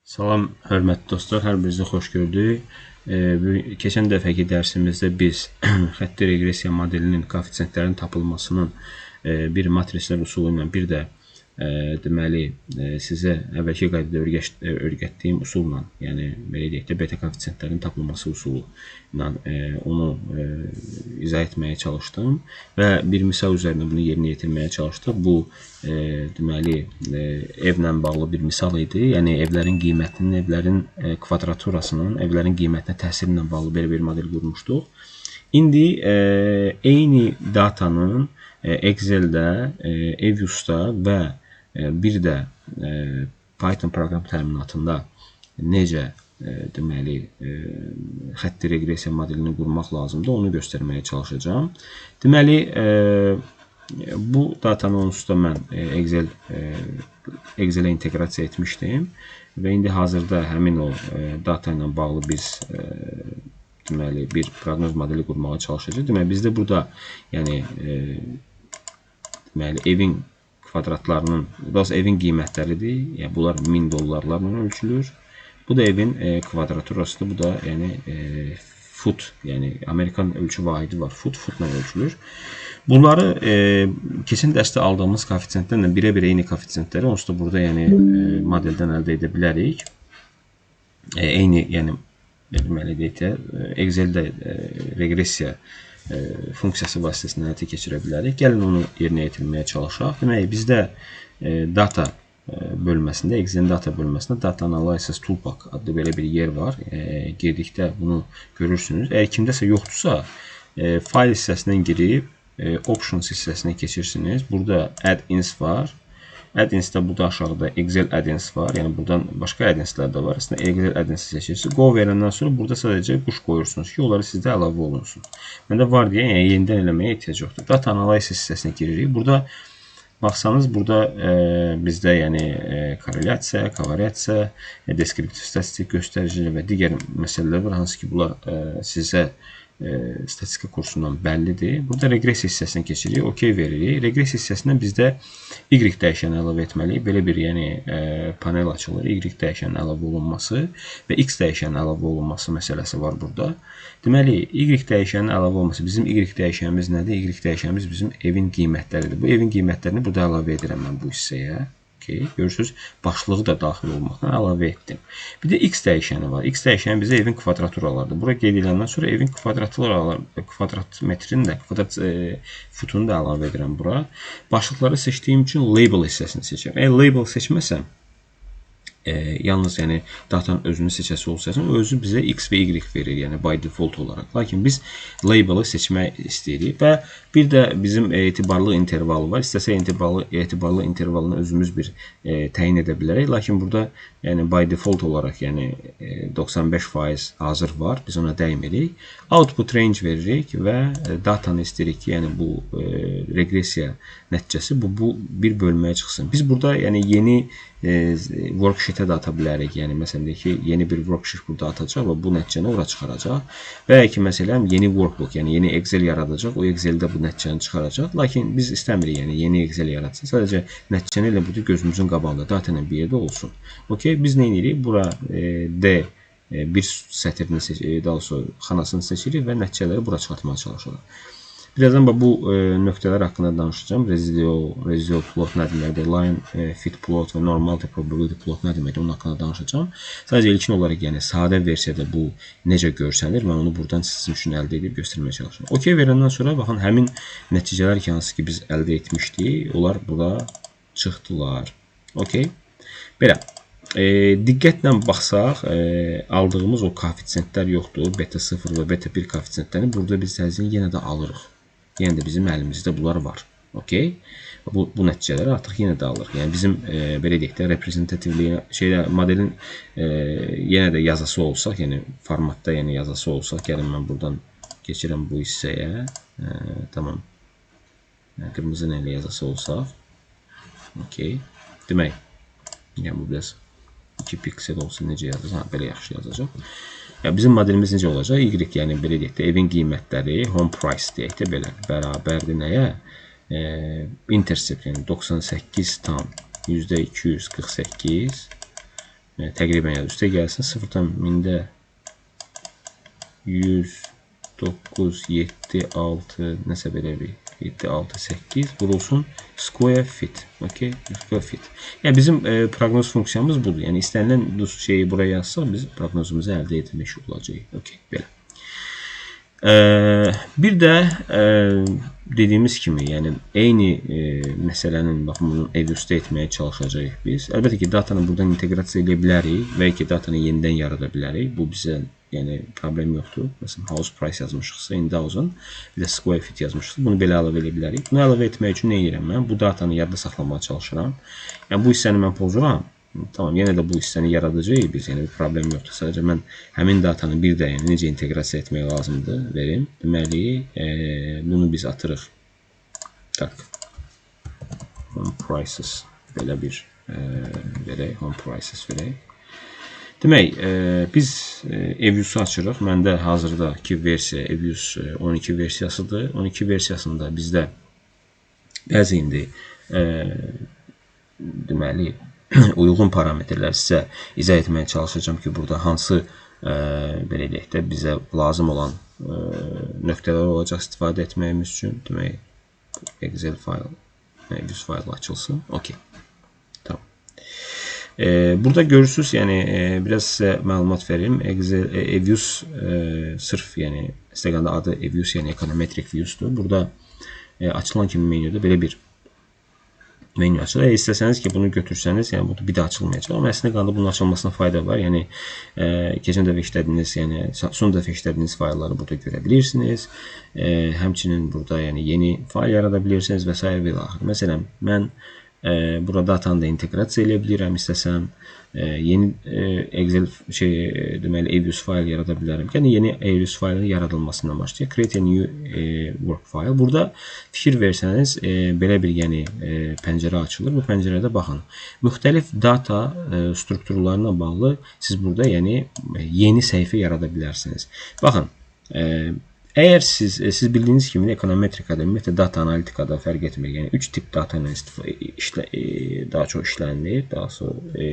Salam, hörmətli dostlar, hər birinizi xoş gördük. Keçən dəfəki dərsimizdə biz xətti reqressiya modelinin koeffisientlərin tapılmasının bir matrislər usulu ilə, bir də deməli sizə əvvəlki qaydada öyrətdiyim usulla, yəni belə deyək də beta koeffisientlərin tapılması usulu ilə onu izah etməyə çalışdım və bir misal üzərində bunu yerinə yetirməyə çalışdıq. Bu deməli evlə bağlı bir misal idi. Yəni evlərin qiymətinin, evlərin kvadraturasının, evlərin qiymətinə təsiri ilə bağlı belə bir model qurmuşduq. İndi eyni datanın Excel-də, Evius'da və bir də Python proqram təminatında necə deməli xətti reqressiya modelini qurmaq lazımdır, onu göstərməyə çalışacağım. Deməli bu datanı onsuz da mən Excel-ə inteqrasiya etmişdim və indi hazırda həmin o data ilə bağlı biz deməli bir proqnoz modeli qurmağa çalışacağıq. Deməli bizdə burada yəni deməli evin kvadratlarının, daha evin qiymətləridir. Yəni bunlar $1000 ölçülür. Bu da evin kvadraturasıdır. Bu da yəni foot, yəni Amerikan ölçü vahidi var. Footla ölçülür. Bunları keçən dərsdə aldığımız koeffisientlərlə birə-bir eyni koeffisientləri onsuz da burada yəni modeldən əldə edə bilərik. Eyni, yəni deməli deyək də Excel-də reqressiya funksiyası vasitəsilə həyata keçirə bilərik. Gəlin onu yerinə yetirməyə çalışaq. Demək, bizdə data bölməsində, Excel-in data bölməsində Data Analysis Toolpak adlı belə bir yer var. Girdikdə bunu görürsünüz. Əgər kimdəsə yoxdursa, fayl hissəsindən girib Options hissəsinə keçirsiniz. Burada Add-ins var. Add-insdə burada aşağıda Excel Add-ins var. Yəni buradan başqa Add-inslər də var. Əslində Excel Add-insi seçirsiniz. Go verəndən sonra burada sadəcə quş qoyursunuz ki, onları sizdə əlavə olunsun. Məndə var deyə yəni yenidən eləməyə ehtiyac yoxdur. Data Analysis hissəsinə giririk. Burada baxsanız, burada bizdə yəni korrelyasiya, kovariasiya, deskriptiv statistik göstəriciləri və digər məsələlər var, hansı ki, bunlar sizə statistika kursundan bəllidir. Burada reqressiya hissəsinə keçirik, OK veririk. Reqressiya hissəsindən bizdə Y dəyişəni əlavə etməliyik. Belə bir yəni panel açılır. Y dəyişənin əlavə olunması və X dəyişənin əlavə olunması məsələsi var burada. Deməli, Y dəyişənin əlavə olması, bizim Y dəyişənimiz nədir? Y dəyişənimiz bizim evin qiymətləridir. Bu evin qiymətlərini burada əlavə edirəm mən bu hissəyə. Görürsünüz, başlığı da daxil olmaqla əlavə etdim. Bir də X dəyişəni var. X dəyişəni bizə evin kvadraturalarıdır. Bura qeyd ediləndən sonra evin kvadrat metrini də, kvadrat futunu da əlavə edirəm bura. Başlıqları seçdiyim üçün label hissəsini seçirəm. Əgər label seçməsəm, yalnız yəni datanın özünü seçəsi olsaydı, o özü bizə X və Y verir, yəni by default olaraq. Lakin biz label'ı seçmək istəyirik və bir də bizim etibarlı intervalı var. İstəsək etibarlı intervalını özümüz bir təyin edə bilərik. Lakin burada yəni by default olaraq yəni 95% hazır var. Biz ona dəymirik. Output range veririk və datanı istəyirik ki, yəni bu reqressiya nəticəsi bu bir bölməyə çıxsın. Biz burada yəni yeni worksheet-ə də ata bilərik. Yəni məsələn deyək ki, yeni bir worksheet burada atacaq və bu nəticəni ora çıxaracaq. Və ya ki məsələn yeni workbook, yəni yeni Excel yaradacaq. O Excel-də bu nəticəni çıxaracaq. Lakin biz istəmirik yəni yeni Excel yaratsın. Sadəcə nəticəni elə burada gözümüzün qabağında data ilə bir yerdə olsun. OK, biz nə edirik? Bura D bir sətrini seçirik, daha sonra xanasını seçirik və nəticələri bura çıxartmağa çalışırıq. Birazdan bu nöqtələr haqqında danışacağım. Residual plot nə deməkdir? Line fit plot və normal probability plot nə deməkdir? Onun haqqında danışacağım. Sadəcə ilkin olaraq yəni sadə versiyada bu necə görsənir və onu buradan sizin üçün əldə edib göstərməyə çalışacağım. OK verəndən sonra baxın həmin nəticələr ki, hansı ki biz əldə etmişdik, onlar bura çıxdılar. OK. Belə. Diqqətlə baxsaq, aldığımız o koeffisientlər yoxdur. Beta 0 və beta 1 koeffisientlərini burada biz təzyiqini yenə də alırıq. Yəni də bizim əlimizdə bunlar var. OK. Bu nəticələri artıq yenə də alırıq. Yəni bizim belə deyək də reprezentativliyi modelin yenə də yazısı olsaq, yəni formatda yəni yazısı olsaq, gəlin mən buradan keçirəm bu hissəyə. Tamam. Qırmızı ilə yazısı olsaq. OK. Demək, yəni bu biraz 2 piksel olsun, necə yazacaq? Belə yaxşı yazacaq. Bizim modelimiz necə olacaq? Y, yəni belə deyək də, evin qiymətləri, home price deyək də belə, bərabərdir nəyə? Intercept, yəni 98 tam %248 təqribən yazır. Üstə gəlsin 0-dan 1000-də 100 9, 7, 6, nəsə belə bir 7, 6, 8 vurulsun square fit. Okay? Square fit. Yəni bizim proqnoz funksiyamız budur. Yəni istənilən bu şeyi buraya yazsaq biz proqnozumuzu əldə etmiş olacağıq. Okay, belə. Bir də dediyimiz kimi, yəni eyni məsələnin baxımından ev-üstə etməyə çalışacağıq biz. Əlbəttə ki, datanı buradan inteqrasiya edə bilərik və ya ki, datanı yenidən yarada bilərik. Bu bizə yəni problem yoxdur. Məsələn, house price yazmışıqsa, in thousand, bir də square fit yazmışıq. Bunu belə əlavə edə bilərik. Bunu əlavə etmək üçün nə edirəm mən? Bu datanı yadda saxlamaya çalışıram. Yəni bu hissəni mən pozuram. Tamam, yenə də bu hissəni yaradacağıq biz. Yəni bir problem yoxdur. Sadəcə mən həmin datanı bir də yəni necə inteqrasiya etmək lazımdır verim. Deməli, bunu biz atırıq. Tak. Home prices belə bir verək, home prices verək. Demək, biz EVUS-u açırıq. Məndə hazırdakı versiya EVUS 12 versiyasıdır. 12 versiyasında bizdə bəzi indi deməli uyğun parametrlər sizə izah etməyə çalışacağım ki, burada hansı belə deyək də bizə lazım olan nöqtələr olacaq istifadə etməyimiz üçün. Demək, Excel fayl, EVUS faylı açılsın. OK. Tamam. Burada görürsünüz, yəni biraz sizə məlumat verim. EVUS sırf, yəni Instagramda adı EVUS, yəni Econometric Views'dur. Burada açılan kimi menyuda belə bir menyu açılır. Əgər istəsəniz ki, bunu götürsəniz, yəni bu bir də açılmayacaq. Amma əslində qaldı bunun açılmasına fayda var. Yəni keçən dəfə işlədiyiniz, yəni son dəfə işlədiyiniz faylları burada görə bilirsiniz. Həmçinin burada yəni yeni fayl yarada bilirsiniz və s. və axır. Məsələn, mən burada datanı da inteqrasiya edə bilirəm istəsəm. Yeni Excel deməli EVUS fayl yarada bilərəm. Yəni yeni EVUS faylın yaradılmasından başlayır. Create a new work file. Burada fikir versəniz belə bir yəni pəncərə açılır. Bu pəncərədə baxın. Müxtəlif data strukturlarına bağlı siz burada yəni yeni səhifə yarada bilərsiniz. Baxın, əgər siz bildiyiniz kimi ekonometrikada, ümumiyyətlə data analitikada fərq etmir. Yəni 3 tip data ilə daha çox işlənilir, daha sonra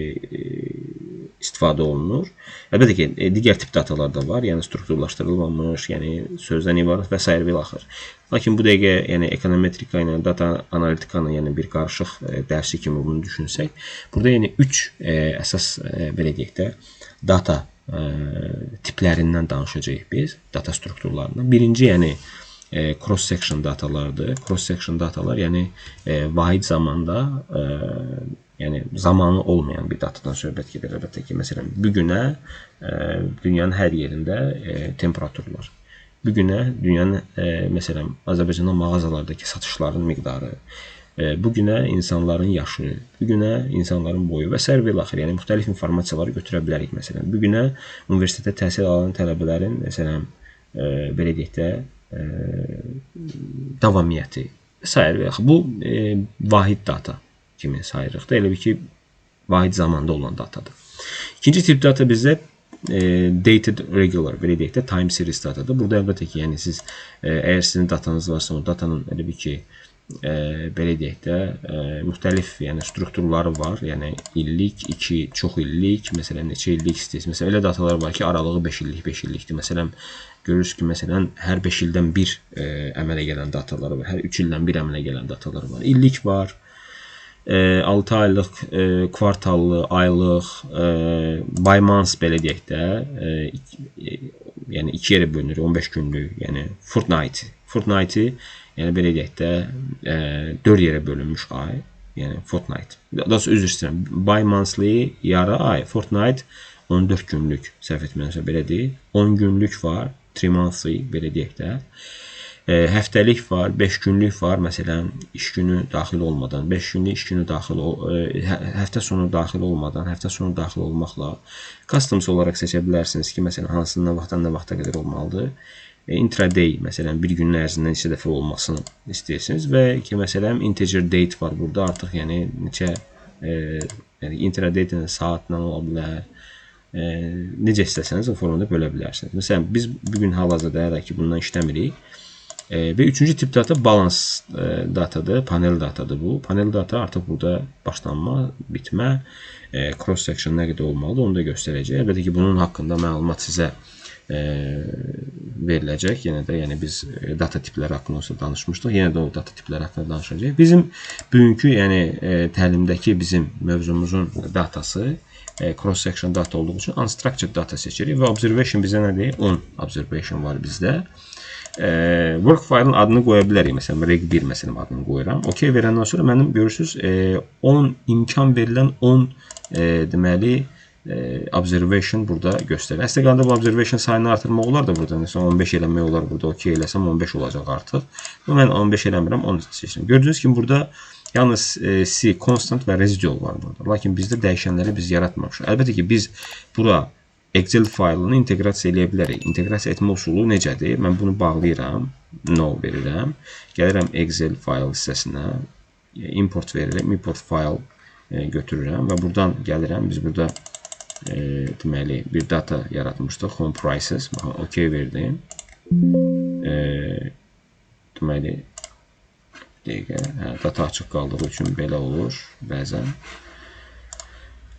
istifadə olunur. Əlbəttə ki, digər tip datalar da var, yəni strukturlaşdırılmamış, yəni sözdən ibarət və s. və axır. Lakin bu dəqiqə yəni ekonometrika ilə data analitikanın yəni bir qarışıq dərsi kimi bunu düşünsək, burada yəni 3 əsas belə deyək də data tiplərindən danışacağıq biz, data strukturlarından. Birinci, yəni cross-section datalardır. Cross-section datalar, yəni vahid zamanda, yəni zamanı olmayan bir datadan söhbət gedir. Əlbəttə ki, məsələn, bu günə dünyanın hər yerində temperaturlar. Bu günə dünyanın, məsələn, Azərbaycanda mağazalardakı satışların miqdarı, bu günə insanların yaşı, bu günə insanların boyu və s. və axır, yəni müxtəlif informasiyaları götürə bilərik. Məsələn, bu günə universitetdə təhsil alan tələbələrin, məsələn, belə deyək də, davamiyyəti və s. və axır. Bu vahid data kimi sayırıq da, elə bir ki, vahid zamanda olan datadır. İkinci tip data bizdə dated regular, belə deyək də, time series datadır. Burada əlbəttə ki, yəni siz, əgər sizin datanız varsa, o datanın elə bir ki, belə deyək də, müxtəlif yəni strukturları var. Yəni illik, 2, çox illik, məsələn, neçə illik istəyirsiniz. Məsələn, elə datalar var ki, aralığı 5 illik, 5 illikdir. Məsələn, görürsünüz ki, məsələn, hər 5 ildən bir əmələ gələn datalar var. Hər 3 ildən bir əmələ gələn datalar var. İllik var, 6 aylıq, kvartallı, aylıq, by month belə deyək də, yəni 2 yerə bölünür, 15 günlük, yəni fortnight'i, yəni belə deyək də 4 yerə bölünmüş ay, yəni fortnight. Daha doğrusu üzr istəyirəm, by monthly yarı ay, fortnight 14 günlük, səhv etmirəmsə belədir. 10 günlük var, 3 monthly belə deyək də. Həftəlik var, 5 günlük var, məsələn, iş günü daxil olmadan, 5 günlük iş günü daxil, həftə sonu daxil olmadan, həftə sonu daxil olmaqla customs olaraq seçə bilərsiniz ki, məsələn, hansından vaxtdan nə vaxta qədər olmalıdır. Intraday, məsələn, bir günün ərzindən neçə dəfə olmasını istəyirsiniz və ki, məsələn, integer date var burada, artıq yəni neçə, yəni intradate saatla ola bilər, necə istəsəniz o formada bölə bilərsiniz. Məsələn, biz bugün hal-hazırda ki, bundan işləmirik. Ve üçüncü tip data balance datadır, panel datadır bu. Panel data artıq burada başlanma, bitmə, cross section nə qədər olmalıdır onu da göstərəcək. Əlbəttə ki, bunun haqqında məlumat sizə veriləcək. Yenə də yəni biz data tipləri haqqında danışmışdıq. Yenə də o data tipləri haqqında danışacağıq. Bizim bugünkü yəni təlimdəki bizim mövzumuzun datası cross section data olduğu üçün unstructured data seçirik və observation bizə nə deyir? 10 observation var bizdə. Work file'ın adını qoya bilərik. Məsələn, reg1 məsələn adını qoyuram. OK verəndən sonra mənim görürsüz 10 imkan verilən 10 deməli observation burada göstərir. Əslində qalanda bu observation sayını artırmaq olar da burada. Məsələn 15 eləmək olar burada. OK eləsəm 15 olacaq artıq. Və mən 15 eləmirəm, 10 seçirəm. Gördüyünüz kimi burada yalnız C constant və residual var burada. Lakin bizdə dəyişənləri biz yaratmamışıq. Əlbəttə ki, biz bura Excel faylını inteqrasiya eləyə bilərik. İnteqrasiya etmə usulu necədir? Mən bunu bağlayıram, no verirəm. Gəlirəm Excel fayl hissəsinə, import verirəm, import fayl götürürəm və buradan gəlirəm. Biz burada deməli bir data yaratmışdıq, home prices. Baxın, OK verdim. Deməli dəqiqə, data açıq qaldığı üçün belə olur bəzən.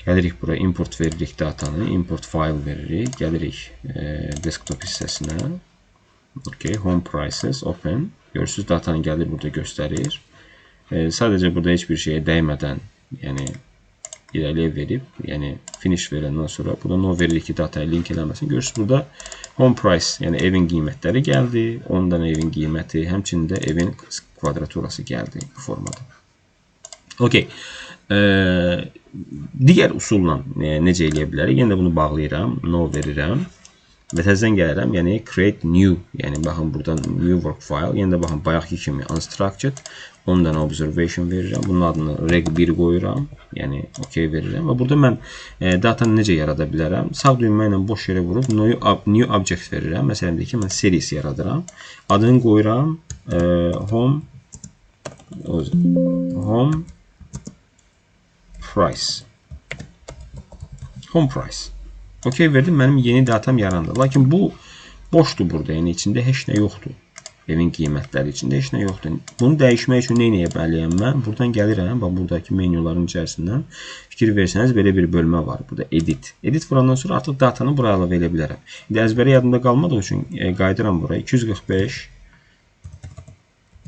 Gəlirik bura, import veririk datanı, import file veririk, gəlirik desktop hissəsinə. OK, home prices, open. Görürsünüz, datanı gəlir burada göstərir. Sadəcə burada heç bir şeyə dəymədən, yəni irəliyə verib, yəni finish verəndən sonra burada no veririk ki, dataya link eləməsin. Görürsünüz, burada home price, yəni evin qiymətləri gəldi, 10 dənə evin qiyməti, həmçinin də evin kvadraturası gəldi bu formada. OK. Digər usulla necə eləyə bilərik? Yenə də bunu bağlayıram, no verirəm və təzədən gəlirəm, yəni create new, yəni baxın buradan new work file, yenə də baxın bayaqki kimi unstructured, 10 dənə observation verirəm, bunun adını reg1 qoyuram, yəni OK verirəm və burada mən datanı necə yarada bilərəm? Sağ düymə ilə boş yerə vurub new object verirəm, məsələn deyək ki, mən series yaradıram, adını qoyuram home price. Home price. OK verdim, mənim yeni datam yarandı. Lakin bu boşdur burada, yəni içində heç nə yoxdur. Evin qiymətləri içində heç nə yoxdur. Bunu dəyişmək üçün nə etməliyəm mən? Buradan gəlirəm, bax buradakı menyuların içərisindən fikir versəniz belə bir bölmə var. Burada edit. Edit vurandan sonra artıq datanı buraya əlavə edə bilərəm. İndi əzbəri yadımda qalmadığı üçün qayıdıram buraya. 245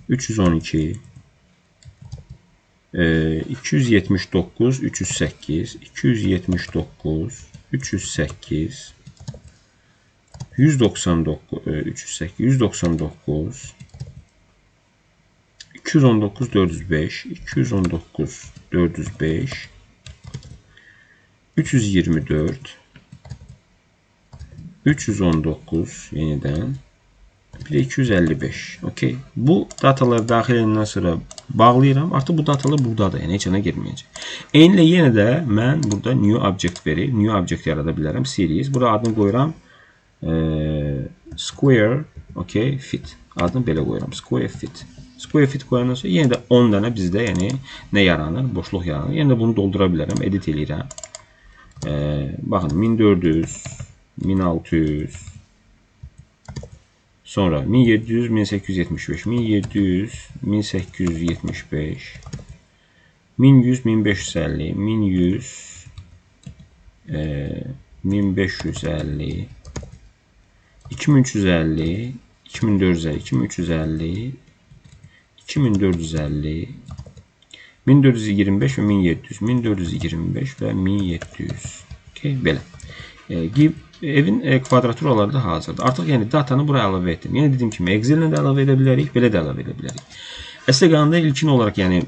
312 279 308 279 308 199 308 199 219 405 219 405 324 319 yenidən bir de 255. OK. Bu dataları daxil edəndən sonra bağlayıram. Artıq bu datalar buradadır. Yəni heç yana girməyəcək. Eynilə yenə də mən burada new object verib, new object yarada bilərəm. Series. Burada adını qoyuram. Square. OK. Fit. Adını belə qoyuram. Square fit. Square fit qoyandan sonra yenə də 10 dənə bizdə yəni nə yaranır? Boşluq yaranır. Yenə də bunu doldura bilərəm. Edit eləyirəm. Baxın 1400 1600 sonra 1700, 1875, 1700, 1875, 1100, 1550, 1100, 1550, 2350, 2450, 2350, 2450, 1425 ve 1700, 1425 ve 1700. Okay, belə. Evin kvadraturaları da hazırdır. Artıq yəni datanı buraya əlavə etdim. Yəni dediyim kimi Excel-lə də əlavə edə bilərik, belə də əlavə edə bilərik. Əslində qalanda ilkin olaraq yəni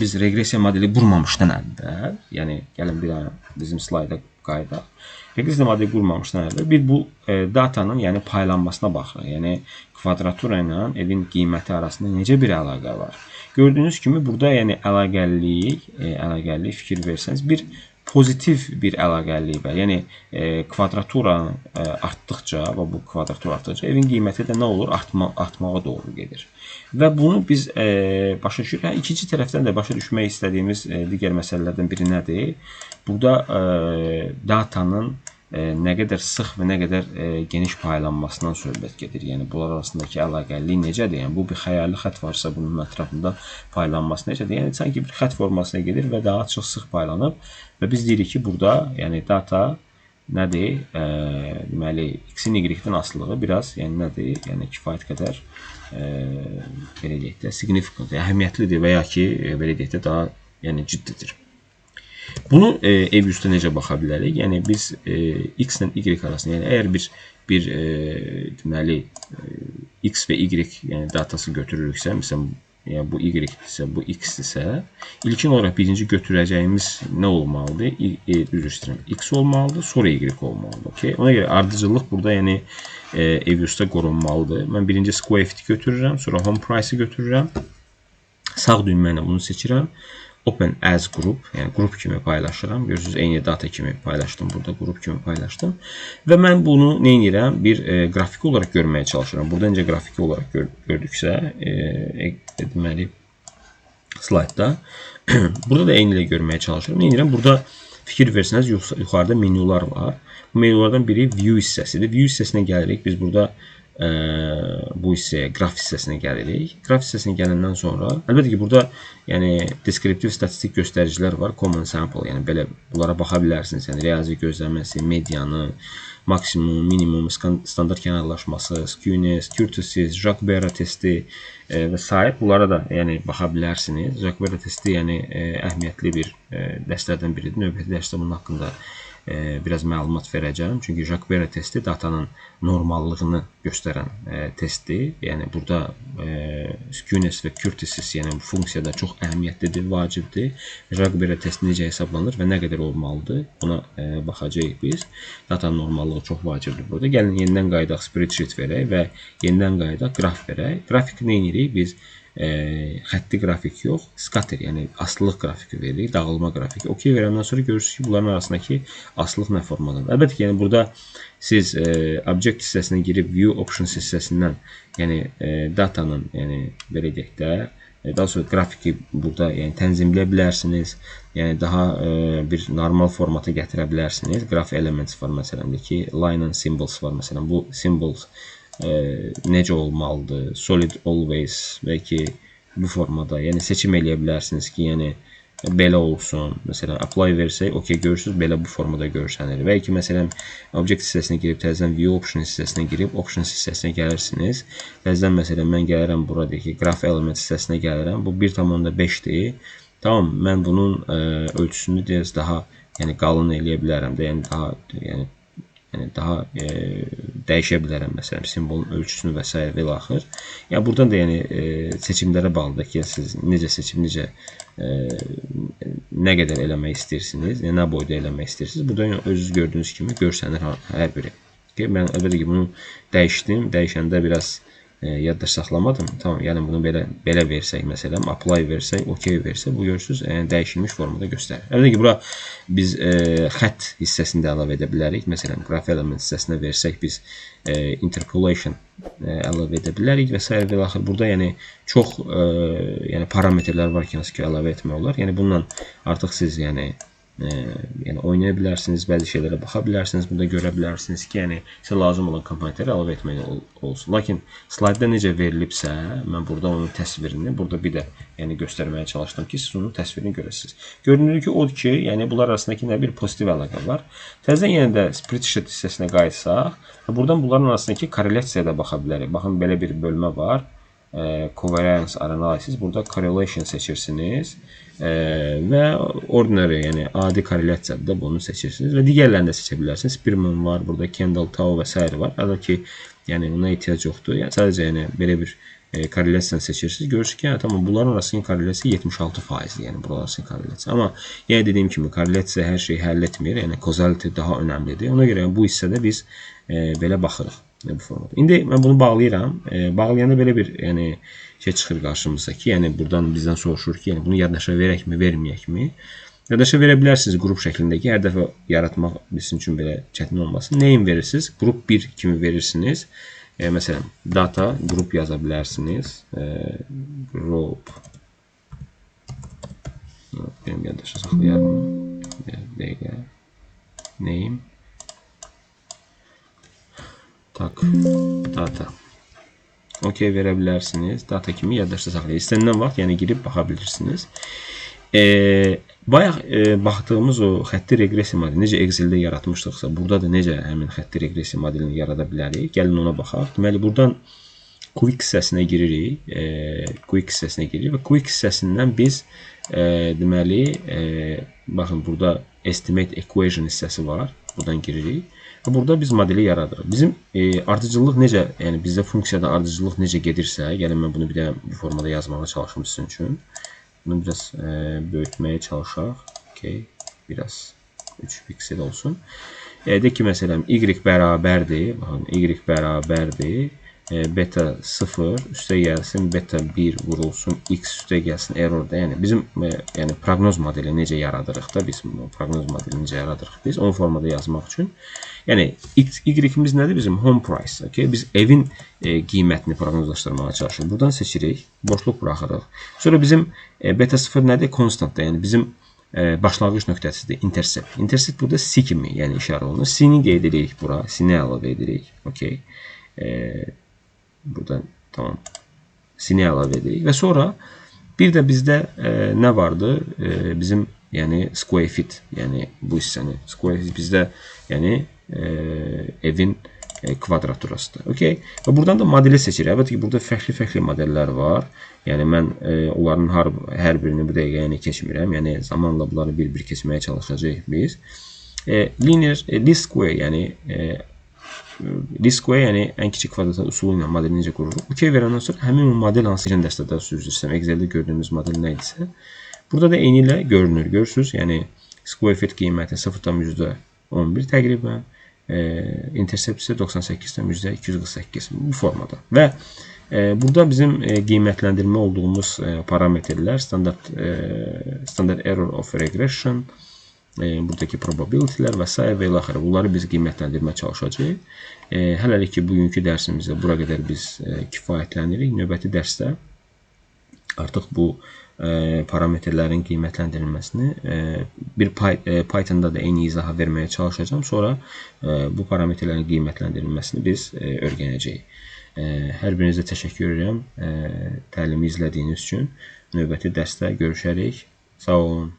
biz reqressiya modeli qurmamışdan əvvəl, yəni gəlin bir bizim slayda qayıdaq. Reqressiya modeli qurmamışdan əvvəl bir bu datanın yəni paylanmasına baxırıq. Yəni kvadratura ilə evin qiyməti arasında necə bir əlaqə var? Gördüyünüz kimi burada yəni əlaqəlilik fikir versəniz bir pozitiv bir əlaqəlilik var. Yəni kvadratura artdıqca və bu kvadratura artdıqca evin qiyməti də nə olur? Artmağa doğru gedir. Və bunu biz başa düşürük. İkinci tərəfdən də başa düşmək istədiyimiz digər məsələlərdən biri nədir? Burada datanın nə qədər sıx və nə qədər geniş paylanmasından söhbət gedir. Yəni bunlar arasındakı əlaqəlilik necədir? Yəni bu bir xəyali xətt varsa bunun ətrafında paylanması necədir? Yəni sanki bir xətt formasına gedir və daha çox sıx paylanıb və biz deyirik ki, burada yəni data nədir? Deməli x-in y-dən asılılığı biraz yəni nədir? Yəni kifayət qədər belə deyək də significant, əhəmiyyətlidir və ya ki belə deyək də daha yəni ciddidir. Bunu ev üstə necə baxa bilərik? Yəni biz x ilə y arasında, yəni əgər bir deməli x və y yəni datası götürürüksə, məsələn yəni bu y-dirsə, bu x-dirsə, ilkin olaraq birinci götürəcəyimiz nə olmalıdır? Üzr istəyirəm, x olmalıdır, sonra y olmalıdır. Okay? Ona görə ardıcıllıq burada yəni ev üstə qorunmalıdır. Mən birinci square fit götürürəm, sonra home price-ı götürürəm. Sağ düymə ilə bunu seçirəm. Open as group, yəni qrup kimi paylaşıram. Görürsünüz, eyni data kimi paylaşdım burada, qrup kimi paylaşdım. Və mən bunu nə edirəm? Bir qrafik olaraq görməyə çalışıram. Burada necə qrafik olaraq gördüksə, deməli, slaytda. Burada da eyni ilə görməyə çalışıram. Nə edirəm? Burada fikir versəniz, yuxarıda menyular var. Bu menyulardan biri view hissəsidir. View hissəsinə gəlirik. Biz burada bu hissəyə, qraf hissəsinə gəlirik. Qraf hissəsinə gələndən sonra, əlbəttə ki, burada yəni deskriptiv statistik göstəricilər var, common sample, yəni belə bunlara baxa bilərsiniz. Yəni riyazi gözləməsi, medianı, maksimum, minimum, standart kənarlaşması, skewness, kurtosis, Jacques-Barra testi və s. Bunlara da yəni baxa bilərsiniz. Jacques-Barra testi yəni əhəmiyyətli bir dərslərdən biridir. Növbəti dərsdə bunun haqqında biraz məlumat verəcəm. Çünki Jacques-Barra testi datanın normallığını göstərən testdir. Yəni burada skewness və kurtosis yəni bu funksiyada çox əhəmiyyətlidir, vacibdir. Jacques-Barra testi necə hesablanır və nə qədər olmalıdır? Buna baxacağıq biz. Datanın normallığı çox vacibdir burada. Gəlin yenidən qayıdaq spreadsheet verək və yenidən qayıdaq qraf verək. Qrafik nə edirik? Biz xətti qrafik yox, scatter, yəni asılılıq qrafiki veririk, dağılma qrafiki. OK verəndən sonra görürsünüz ki, bunların arasındakı asılılıq nə formadadır. Əlbəttə ki, yəni burada siz object hissəsinə girib view options hissəsindən, yəni datanın, yəni belə deyək də, daha sonra qrafiki burada yəni tənzimləyə bilərsiniz. Yəni daha bir normal formata gətirə bilərsiniz. Graph elements var məsələn ki, line and symbols var məsələn. Bu symbols necə olmalıdır? Solid always bəlkə bu formada. Yəni seçim eləyə bilərsiniz ki, yəni belə olsun. Məsələn, apply versək, OK görürsünüz, belə bu formada görsənir. Və ki, məsələn, object hissəsinə girib, təzədən view options hissəsinə girib, options hissəsinə gəlirsiniz. Təzədən, məsələn, mən gəlirəm buradakı graph element hissəsinə gəlirəm. Bu 1,5-dir. Tamam, mən bunun ölçüsünü biraz daha yəni qalın eləyə bilərəm də, yəni daha dəyişə bilərəm, məsələn, simvolun ölçüsünü və s. və ilaxır. Yəni, buradan da yəni, seçimlərə bağlıdır ki, siz necə seçim, necə nə qədər eləmək istəyirsiniz, yəni, nə boyda eləmək istəyirsiniz. Burada yəni, özünüz gördüyünüz kimi görsənir hər biri. Mən əlbəttə ki, bunu dəyişdim. Dəyişəndə biraz yadda saxlamadım. Tamam, yəni bunu belə versək, məsələn, apply versək, OK versək, bu görürsünüz, dəyişilmiş formada göstərir. Əlbəttə ki, bura biz xətt hissəsini də əlavə edə bilərik. Məsələn, graph element hissəsinə versək, biz interpolation əlavə edə bilərik və s. və axır. Burada yəni çox yəni parametrlər var ki, əlavə etmək olar. Yəni bununla artıq siz yəni oynaya bilərsiniz, bəzi şeylərə baxa bilərsiniz, burada görə bilərsiniz ki, yəni sizə lazım olan komponentləri əlavə etmək olsun. Lakin slaytda necə verilibsə, mən burada onun təsvirini, burada bir də yəni göstərməyə çalışdım ki, siz onun təsvirini görəsiniz. Görünür ki, odur ki, yəni bunlar arasındakı nə bir pozitiv əlaqə var. Təzədən yenə də spreadsheet hissəsinə qayıtsaq, buradan bunların arasındakı korrelasiyaya da baxa bilərik. Baxın, belə bir bölmə var. Covariance analysis. Burada correlation seçirsiniz və ordinary, yəni adi korrelasiyada da bunu seçirsiniz və digərlərini də seçə bilərsiniz. Spearman var, burada Kendall, Tau və s. var. Hətta ki, yəni ona ehtiyac yoxdur. Yəni sadəcə yəni belə bir korrelasiyasını seçirsiniz. Görürsünüz ki, tamam, bunların arasının korrelasiyası 76%, yəni buraların korrelasiyası. Amma yəni dediyim kimi korrelasiyası hər şeyi həll etmir. Yəni causality daha önəmlidir. Ona görə bu hissədə biz belə baxırıq. Bu formada. İndi mən bunu bağlayıram. Bağlayanda belə bir yəni şey çıxır qarşımıza ki, yəni buradan bizdən soruşur ki, yəni bunu yaddaşa verəkmi, verməyəkmi? Yaddaşa verə bilərsiniz qrup şəklindəki, hər dəfə yaratmaq bizim üçün belə çətin olmasın. Nəyin verirsiniz? Qrup 1 kimi verirsiniz. Məsələn, data qrup yaza bilərsiniz. Group. Benim yaddaşa saxlayarım. Bir dəqiqə. Name. data. OK verə bilərsiniz. Data kimi yaddaşda saxlayın. İstənilən vaxt yəni girib baxa bilirsiniz. Bayaq baxdığımız o xətti reqressiya modeli necə Excel-də yaratmışdıqsa, burada da necə həmin xətti reqressiya modelini yarada bilərik? Gəlin ona baxaq. Deməli, buradan quick hissəsinə giririk. Quick hissəsinə giririk və quick hissəsindən biz deməli, baxın, burada estimate equation hissəsi var. Buradan giririk. Burada biz modeli yaradırıq. Bizim ardıcıllıq necə, yəni bizdə funksiyada ardıcıllıq necə gedirsə, gəlin mən bunu bir də bu formada yazmağa çalışım sizin üçün. Bunu biraz böyütməyə çalışaq. Okay. Biraz 3 piksel olsun. Deyək ki, məsələn, y bərabərdir. Baxın, y bərabərdir. Beta 0 üstə gəlsin, beta 1 vurulsun, x üstə gəlsin, errorda. Yəni bizim yəni proqnoz modeli necə yaradırıq da, biz proqnoz modeli necə yaradırıq biz onu formada yazmaq üçün. Yəni y-imiz nədir? Bizim home price. Okay? Biz evin qiymətini proqnozlaşdırmağa çalışırıq. Buradan seçirik, boşluq buraxırıq. Sonra bizim beta 0 nədir? Konstantdır. Yəni bizim başlanğıc nöqtəsidir, intercept. Intercept burada C kimi, yəni işarə olunur. C-ni qeyd edirik bura, C-ni əlavə edirik. Okay. Buradan tamam. C-ni əlavə edirik və sonra bir də bizdə nə vardı? Bizim yəni square fit, yəni bu hissəni square fit bizdə yəni evin kvadraturasıdır. Okay. Və buradan da modeli seçirik. Əlbəttə ki, burada fərqli modellər var. Yəni mən onların hər birini bu dəqiqə yəni keçmirəm. Yəni zamanla bunları bir-bir keçməyə çalışacağıq biz. Linear least square, yəni least square, yəni ən kiçik kvadrat üsulu ilə modeli necə qururuq? OK verəndən sonra həmin o model hansı dəstədə süzdürsəm, Excel-də gördüyümüz model nə idisə, burada da eyni ilə görünür. Görürsünüz, yəni square fit qiyməti 0,11 təqribən, intercept isə 98,248 bu formada. Və burada bizim qiymətləndirmə olduğumuz parametrlər standard error of regression, buradakı probabilitylər və s. və ilə axırı. Bunları biz qiymətləndirmə çalışacağıq. Hələlik ki, bugünkü dərsimizdə bura qədər biz kifayətlənirik. Növbəti dərsdə artıq bu parametrlərin qiymətləndirilməsini bir Python'da da eyni izaha verməyə çalışacağım. Sonra bu parametrlərin qiymətləndirilməsini biz öyrənəcəyik. Hər birinizə təşəkkür edirəm təlimi izlədiyiniz üçün. Növbəti dərsdə görüşərik. Sağ olun.